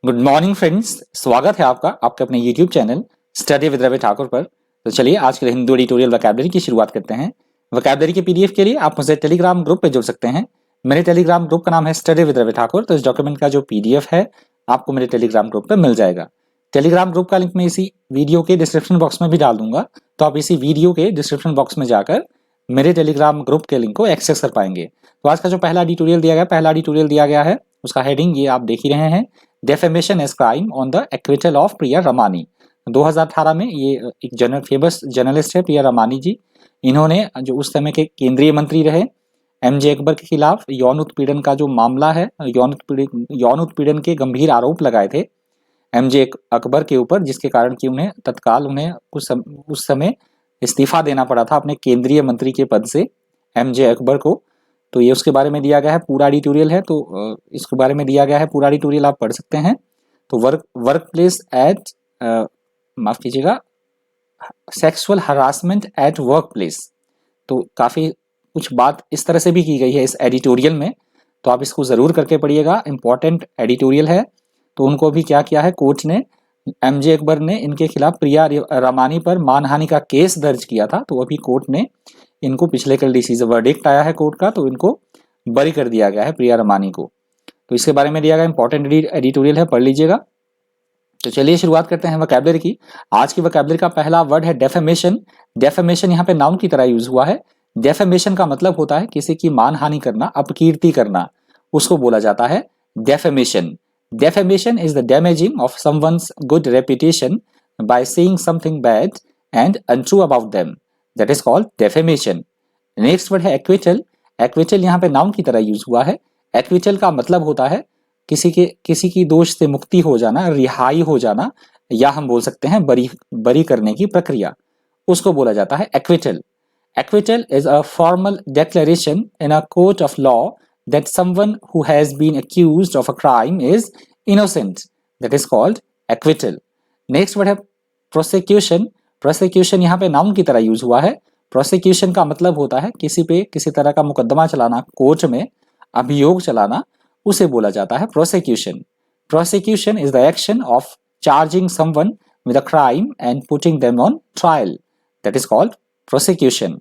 Good morning friends, स्वागत है आपका आपके अपने YouTube channel study with Ravi Thakur पर। तो चलिए आज के हिंदू एडिटोरियल वोकैबुलरी की शुरुआत करते हैं। वोकैबुलरी के पीडीएफ के लिए आप मुझे टेलीग्राम ग्रुप पे जुड़ सकते हैं। मेरे टेलीग्राम ग्रुप का नाम है स्टडी विद रवि ठाकुर। तो इस डॉक्यूमेंट का जो पीडीएफ है आपको मेरे टेलीग्राम ग्रुप पर मिल जाएगा। टेलीग्राम ग्रुप का लिंक मैं इसी वीडियो के डिस्क्रिप्शन बॉक्स में भी डाल दूंगा, तो आप इसी वीडियो के डिस्क्रिप्शन बॉक्स में जाकर मेरे टेलीग्राम ग्रुप के लिंक को एक्सेस कर पाएंगे। तो आज का जो पहला एडिटोरियल दिया गया है उसका हेडिंग ये आप देख ही रहे हैं, defamation as crime on the acquittal of Priya Ramani. 2018 में ये एक फेमस जर्नलिस्ट है प्रिया रमानी जी। इन्होंने जो उस समय के केंद्रीय मंत्री रहे एमजे अकबर के खिलाफ यौन उत्पीड़न का जो मामला है, यौन उत्पीड़न के गंभीर आरोप लगाए थे एमजे अकबर के ऊपर, जिसके कारण कि उन्हें तत्काल उस समय इस्तीफा देना पड़ा था अपने केंद्रीय मंत्री के पद से एमजे अकबर को। तो ये उसके बारे में दिया गया है, पूरा एडिटोरियल है, तो इसके बारे में दिया गया है पूरा एडिटोरियल, आप पढ़ सकते हैं। तो वर्क प्लेस एट माफ कीजिएगा sexual harassment at work place, तो काफ़ी कुछ बात इस तरह से भी की गई है इस एडिटोरियल में, तो आप इसको ज़रूर करके पढ़िएगा, इंपॉर्टेंट एडिटोरियल है। तो उनको भी क्या किया है, कोर्ट ने एमजे अकबर ने इनके खिलाफ प्रिया रमानी पर मानहानि का केस दर्ज किया था, तो अभी कोर्ट ने इनको पिछले कल डिसीजन वर्डिक्ट आया है कोर्ट का, तो इनको बरी कर दिया गया है प्रिया रमानी को। तो इसके बारे में दिया गया इंपॉर्टेंट एडिटोरियल है, पढ़ लीजिएगा। तो चलिए शुरुआत करते हैं वोकैबुलरी की। आज की वोकैबुलरी का पहला वर्ड है डेफेमेशन। डेफेमेशन यहाँ पे नाउन की तरह यूज हुआ है। डेफेमेशन का मतलब होता है किसी की मानहानि करना, अपकीर्ति करना, उसको बोला जाता है defamation. Defamation is the damaging of someone's good reputation by saying something bad and untrue about them. That is called defamation. Next word है acquittal. Acquittal यहाँ पे नाउन की तरह यूज हुआ है। Acquittal का मतलब होता है किसी की दोष से मुक्ति हो जाना, रिहाई हो जाना, या हम बोल सकते हैं बरी करने की प्रक्रिया, उसको बोला जाता है acquittal. Acquittal is a formal declaration in a court of law that someone who has been accused of a crime is innocent. That is called acquittal. Next word है prosecution. Prosecution यहाँ पे नाउन की तरह use हुआ है। Prosecution का मतलब होता है किसी तरह का मुकदमा चलाना, कोर्ट में अभियोग चलाना, उसे बोला जाता है prosecution. Prosecution is the action of charging someone with a crime and putting them on trial. That is called prosecution.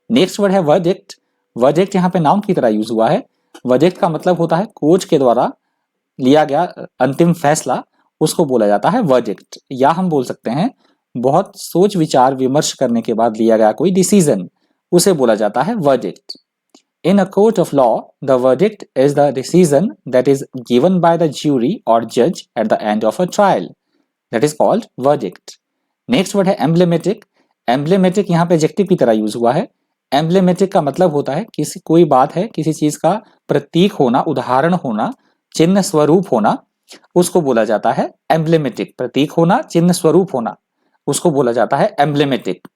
Next word है verdict. Verdict यहाँ पे नाउन की तरह यूज हुआ है। वर्डिक्ट का मतलब होता है कोर्ट के द्वारा लिया गया अंतिम फैसला, उसको बोला जाता है वर्डिक्ट, या हम बोल सकते हैं बहुत सोच विचार विमर्श करने के बाद लिया गया कोई डिसीजन, उसे बोला जाता है verdict. In a court of law the verdict is the decision that is given by the jury और जज at the end of a trial, that is called verdict. Next word है एम्ब्लेमेटिक। एम्ब्लेमेटिक यहाँ पे एडजेक्टिव की तरह यूज हुआ है। एम्ब्लेमेटिक का मतलब होता है कोई बात है, किसी चीज का प्रतीक होना, उदाहरण होना, चिन्ह स्वरूप होना, उसको बोला जाता है एम्ब्लेमेटिक। प्रतीक होना, चिन्ह स्वरूप होना, उसको बोला जाता है emblematic.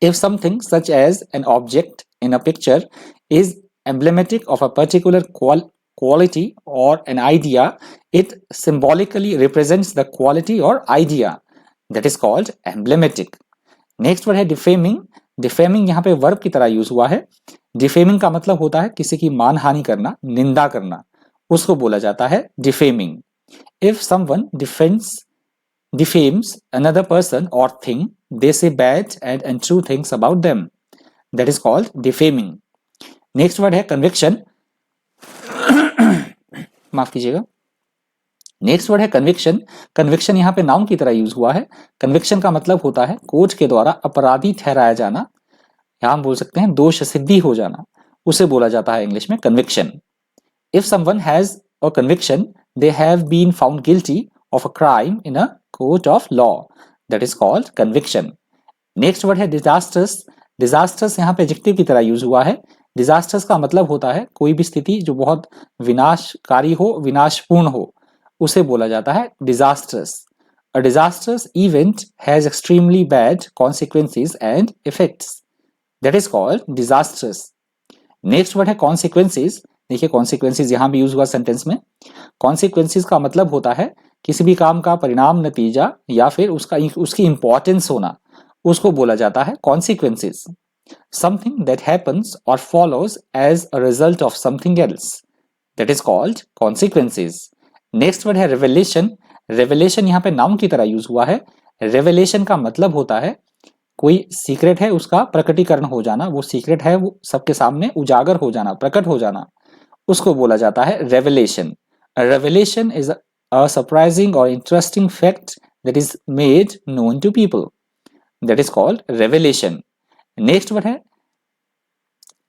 If something such as an object in a picture is emblematic of a particular quality or an idea, it symbolically represents the quality or idea, that is called emblematic. Next word है defaming. Defaming यहाँ पे verb की तरह use हुआ है। Defaming का मतलब होता है किसी की मानहानि करना, निंदा करना, उसको बोला जाता है defaming. If someone defames another person और thing, they say bad and untrue things about them, that is called defaming. Next word है कन्विक्शन। माफ कीजिएगा, नेक्स्ट वर्ड है कन्विक्शन। कन्विक्शन यहाँ पे नाउन की तरह यूज हुआ है। कन्विक्शन का मतलब होता है कोर्ट के द्वारा अपराधी ठहराया जाना, या हम बोल सकते हैं दोष सिद्धि हो जाना, उसे बोला जाता है इंग्लिश में conviction. If someone has a conviction they have been found guilty of a crime in a court of law, that is called conviction. Next word है डिजास्टर्स। डिजास्टर्स यहाँ पे एडजेक्टिव की तरह यूज हुआ है। डिजास्टर्स का मतलब होता है कोई भी स्थिति जो बहुत विनाशकारी हो, विनाशपूर्ण हो, उसे बोला जाता है disasters. A disasters event has extremely bad consequences and effects, that is called disasters. Next word है कॉन्सिक्वेंसेस। देखिए कॉन्सिक्वेंसेस यहाँ भी यूज हुआ सेंटेंस में। कॉन्सिक्वेंसेस का मतलब होता है किसी भी काम का परिणाम, नतीजा, या फिर उसकी इंपॉर्टेंस होना, उसको बोला जाता है कॉन्सिक्वेंसेस। समथिंग दैट हैपन्स और follows as a result of something else, that is called consequences. Next word है रेवलेशन। रेवलेशन यहाँ पे नाउन की तरह यूज हुआ है। रेवलेशन का मतलब होता है कोई सीक्रेट है उसका प्रकटीकरण हो जाना, वो सीक्रेट है वो सबके सामने उजागर हो जाना, प्रकट हो जाना, उसको बोला जाता है revelation. Revelation is a surprising और interesting fact that is made known to people, that is called revelation. Next word है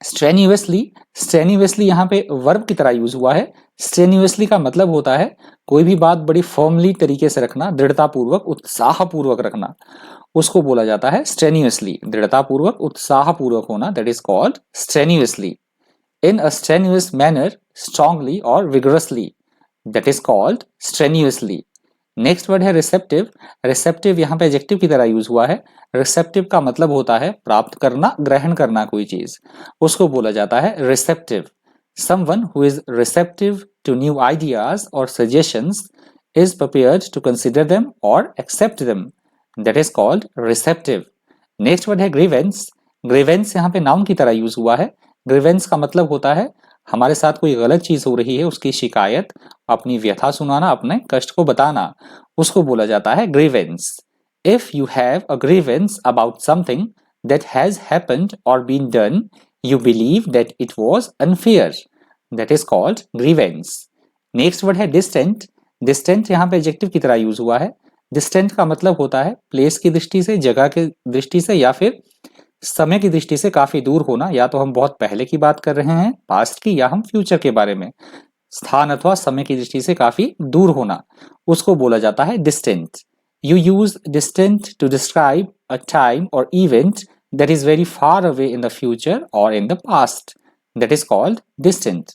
स्ट्रेन्यूअसली। स्ट्रेन्यूअसली यहाँ पे वर्ब की तरह यूज हुआ है। स्ट्रेन्यूअसली का मतलब होता है कोई भी बात बड़ी फर्मली तरीके से रखना, दृढ़तापूर्वक, उत्साहपूर्वक रखना, उसको बोला जाता है स्ट्रेन्यूअसली। दृढ़तापूर्वक, उत्साहपूर्वक होना, that is called strenuously. In a strenuous manner, strongly और vigorously, that is called strenuously. Next word है रिसेप्टिव। रिसेप्टिव यहाँ पे एडजेक्टिव की तरह यूज हुआ है। रिसेप्टिव का मतलब होता है प्राप्त करना, ग्रहण करना कोई चीज, उसको बोला जाता है receptive. Someone who is receptive to new ideas और suggestions is prepared to consider them or accept them, that is called receptive. Next word है ग्रीवेंस। ग्रीवेंस यहाँ पे नाउन की तरह यूज हुआ है। ग्रीवेंस का मतलब होता है हमारे साथ कोई गलत चीज हो रही है उसकी शिकायत, अपनी व्यथा सुनाना, अपने कष्ट को बताना, उसको बोला जाता है grievance. If you have a grievance about something that has happened और been done, you believe that it was unfair, that is called grievance. Next word है डिस्टेंट। डिस्टेंट यहाँ पे एडजेक्टिव की तरह यूज हुआ है। डिस्टेंट का मतलब होता है प्लेस की दृष्टि से, जगह की दृष्टि से, या फिर समय की दृष्टि से काफी दूर होना। या तो हम बहुत पहले की बात कर रहे हैं पास्ट की, या हम फ्यूचर के बारे में, स्थान अथवा समय की दृष्टि से काफी दूर होना, उसको बोला जाता है distant. You use distant to describe a time और event that is very far away in the future और in the past, that is called distant.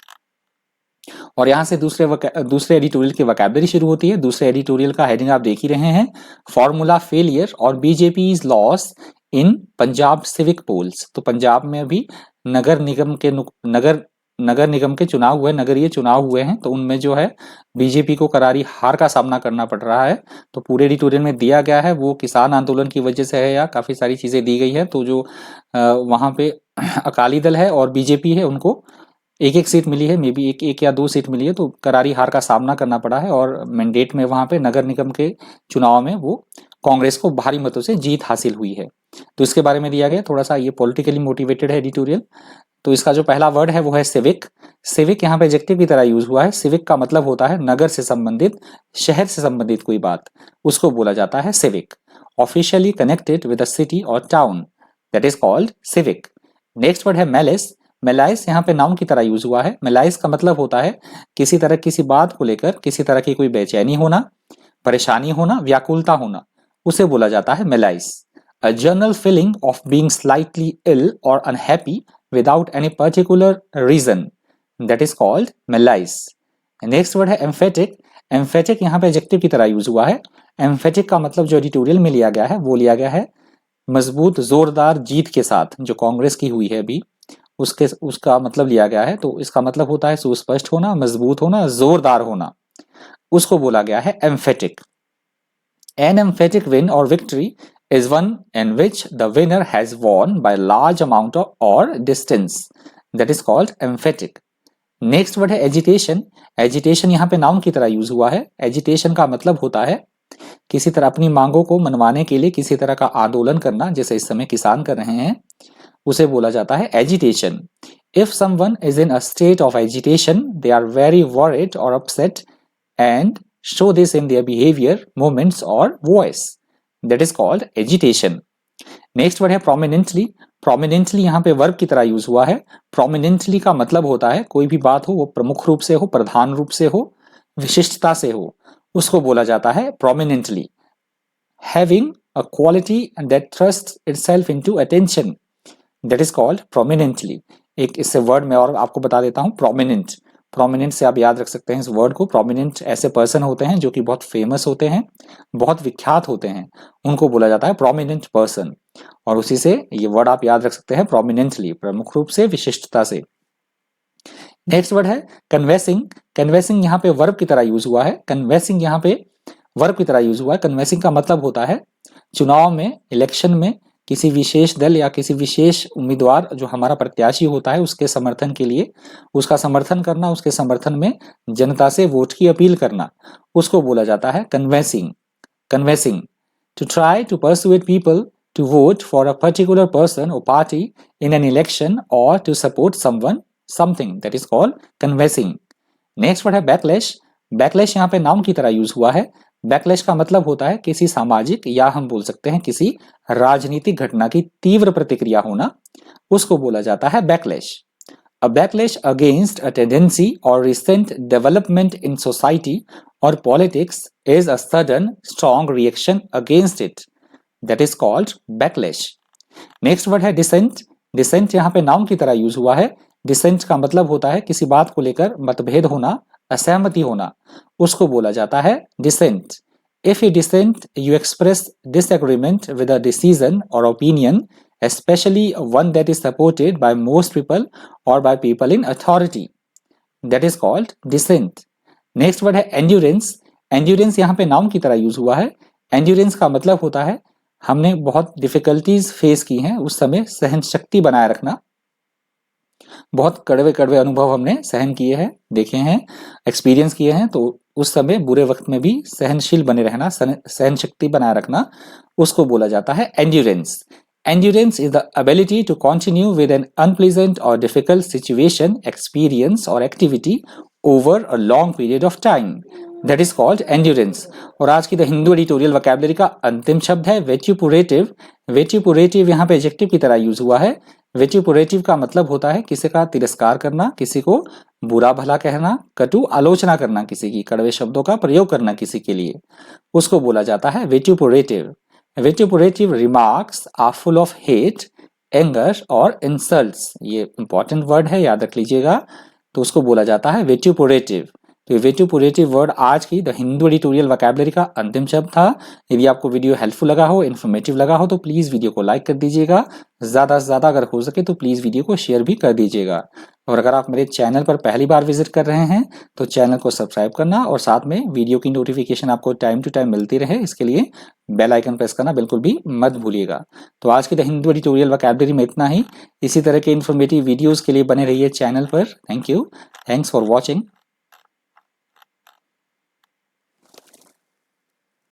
और यहां से दूसरे एडिटोरियल की वोकैबुलरी शुरू होती है। दूसरे एडिटोरियल का हेडिंग आप देख ही रहे हैं, फॉर्मूला फेलियर और BJP is loss in Punjab civic polls. तो पंजाब में अभी नगर निगम के चुनाव हुए, नगरीय चुनाव हुए हैं, तो उनमें जो है बीजेपी को करारी हार का सामना करना पड़ रहा है। तो पूरे एडिटोरियल में दिया गया है वो किसान आंदोलन की वजह से है या काफी सारी चीजें दी गई है। तो जो वहां पे अकाली दल है और बीजेपी है उनको एक एक सीट मिली है, मे बी एक या दो सीट मिली है, तो करारी हार का सामना करना पड़ा है। और मैंडेट में वहां पे नगर निगम के चुनाव में वो कांग्रेस को भारी मतों से जीत हासिल हुई है। तो इसके बारे में दिया गया थोड़ा सा, ये पॉलिटिकली मोटिवेटेड है एडिटोरियल। तो इसका जो पहला वर्ड है वो है सिविक। सिविक यहाँ पे एडजेक्टिव की तरह यूज हुआ है। सिविक का मतलब होता है नगर से संबंधित, शहर से संबंधित कोई बात, उसको बोला जाता है civic. Officially connected with a city और town, that is called civic. Next word है मेलिस। मेलाइस यहाँ पे नाउन की तरह यूज हुआ है। मेलाइस का मतलब होता है किसी तरह किसी बात को लेकर किसी तरह की कोई बेचैनी होना, परेशानी होना, व्याकुलता होना, उसे बोला जाता है malaise. A general feeling of being slightly ill और unhappy without any particular reason, that is called malaise. Next word है एम्फेटिक। एम्फेटिक यहाँ पे एडजेक्टिव की तरह यूज हुआ है। एम्फेटिक का मतलब जो एडिटोरियल में लिया गया है वो लिया गया है मजबूत जोरदार जीत के साथ, जो कांग्रेस की हुई है अभी, उसका मतलब लिया गया है। तो इसका मतलब होता है सुस्पष्ट होना, मजबूत होना, जोरदार होना, उसको बोला गया है एम्फेटिक। एन एम्फेटिक विन और victory is one in which the winner has won by large amount और distance, that is called emphatic. Next word है एजिटेशन। एजिटेशन यहाँ पे नाउन की तरह यूज हुआ है। एजिटेशन का मतलब होता है किसी तरह अपनी मांगों को मनवाने के लिए किसी तरह का आंदोलन करना, जैसे इस समय किसान कर रहे हैं, उसे बोला जाता है agitation. If someone is in a state of agitation they are very worried और upset and show this in their behaviour, movements और voice, that is called agitation. Next word है प्रोमिनेंटली। प्रोमिनेंटली यहाँ पे वर्ब की तरह use हुआ है। Prominently का मतलब होता है कोई भी बात हो वो प्रमुख रूप से हो, प्रधान रूप से हो, विशिष्टता से हो, उसको बोला जाता है prominently. Having a quality that thrusts itself into attention, that is called prominently. एक इससे वर्ड में और आपको बता देता हूं, प्रोमिनेंट। प्रोमिनेंट से आप याद रख सकते हैं इस वर्ड को। प्रोमिनेंट ऐसे पर्सन होते हैं जो कि बहुत फेमस होते हैं, बहुत विख्यात होते हैं, उनको बोला जाता है प्रोमिनेंट पर्सन। और उसी से ये वर्ड आप याद रख सकते हैं, प्रोमिनेंटली, प्रमुख रूप से, विशिष्टता से। नेक्स्ट वर्ड है कन्वेसिंग। कन्वेसिंग यहाँ पे वर्ब की तरह यूज हुआ है। कन्वेसिंग यहाँ पे वर्ब की तरह यूज हुआ है। कन्वेसिंग का मतलब होता है चुनाव में, इलेक्शन में किसी विशेष दल या किसी विशेष उम्मीदवार जो हमारा प्रत्याशी होता है उसके समर्थन के लिए उसका समर्थन करना, उसके समर्थन में जनता से वोट की अपील करना, उसको बोला जाता है canvassing. Canvassing, to try to persuade people to vote for a particular person or party in an election or to support someone, something, that is called convincing. Next word है backlash. Backlash यहाँ पे noun की तरह use हुआ है। Backlash का मतलब होता है किसी सामाजिक या हम बोल सकते हैं किसी राजनीतिक घटना की तीव्र प्रतिक्रिया होना, उसको बोला जाता है backlash. A backlash against a tendency or recent development in society or politics is a sudden, strong reaction against it. That is called backlash. Next word है डिसेंट। डिसेंट यहाँ पे नाउन की तरह यूज हुआ है। डिसेंट का मतलब होता है किसी बात को लेकर मतभेद होना, असहमति होना, उसको बोला जाता है dissent. If you dissent you express disagreement with a decision और opinion, especially one that is supported by most people or by people in authority. That is called dissent. Next word है एंड्योरेंस। एंड्योरेंस यहाँ पे noun की तरह use हुआ है। Endurance का मतलब होता है हमने बहुत डिफिकल्टीज फेस की हैं, उस समय सहन शक्ति बनाए रखना, बहुत कड़वे कड़वे अनुभव हमने सहन किए हैं, देखे हैं, एक्सपीरियंस किए हैं, तो उस समय बुरे वक्त में भी सहनशील बने रहना, सहन शक्ति बनाए रखना, उसको बोला जाता है endurance. Endurance is the ability to continue with an unpleasant or difficult situation, experience or activity over a long period of time. That is called endurance. और आज की द हिंदू एडिटोरियल वोकैबुलरी का अंतिम शब्द है वेट्यूपुरेटिव। वेट्यूपुरेटिव यहाँ पे एडजेक्टिव की तरह यूज हुआ है। वेट्यूपुरेटिव का मतलब होता है किसी का तिरस्कार करना, किसी को बुरा भला कहना, कटु आलोचना करना, किसी की कड़वे शब्दों का प्रयोग करना किसी के लिए, उसको बोला जाता है वेट्यूपुरेटिव। Vituperative remarks are full of hate, anger और insults. ये इंपॉर्टेंट वर्ड है, याद रख लीजिएगा, तो उसको बोला जाता है vituperative। तो ये vituperative वर्ड आज की द हिंदू एडिटोरियल वोकैबुलरी का अंतिम शब्द था। यदि आपको वीडियो हेल्पफुल लगा हो, इन्फॉर्मेटिव लगा हो, तो प्लीज वीडियो को लाइक कर दीजिएगा, ज्यादा से ज्यादा अगर हो सके तो प्लीज वीडियो को शेयर भी कर दीजिएगा। और अगर आप मेरे चैनल पर पहली बार विजिट कर रहे हैं तो चैनल को सब्सक्राइब करना और साथ में वीडियो की नोटिफिकेशन आपको टाइम टू टाइम मिलती रहे, इसके लिए बेल आइकन प्रेस करना बिल्कुल भी मत भूलिएगा। तो आज की द हिंदू एडिटोरियल वोकैबुलरी में इतना ही। इसी तरह के इन्फॉर्मेटिव वीडियोस के लिए बने रहिए चैनल पर। Thank you, thanks for watching.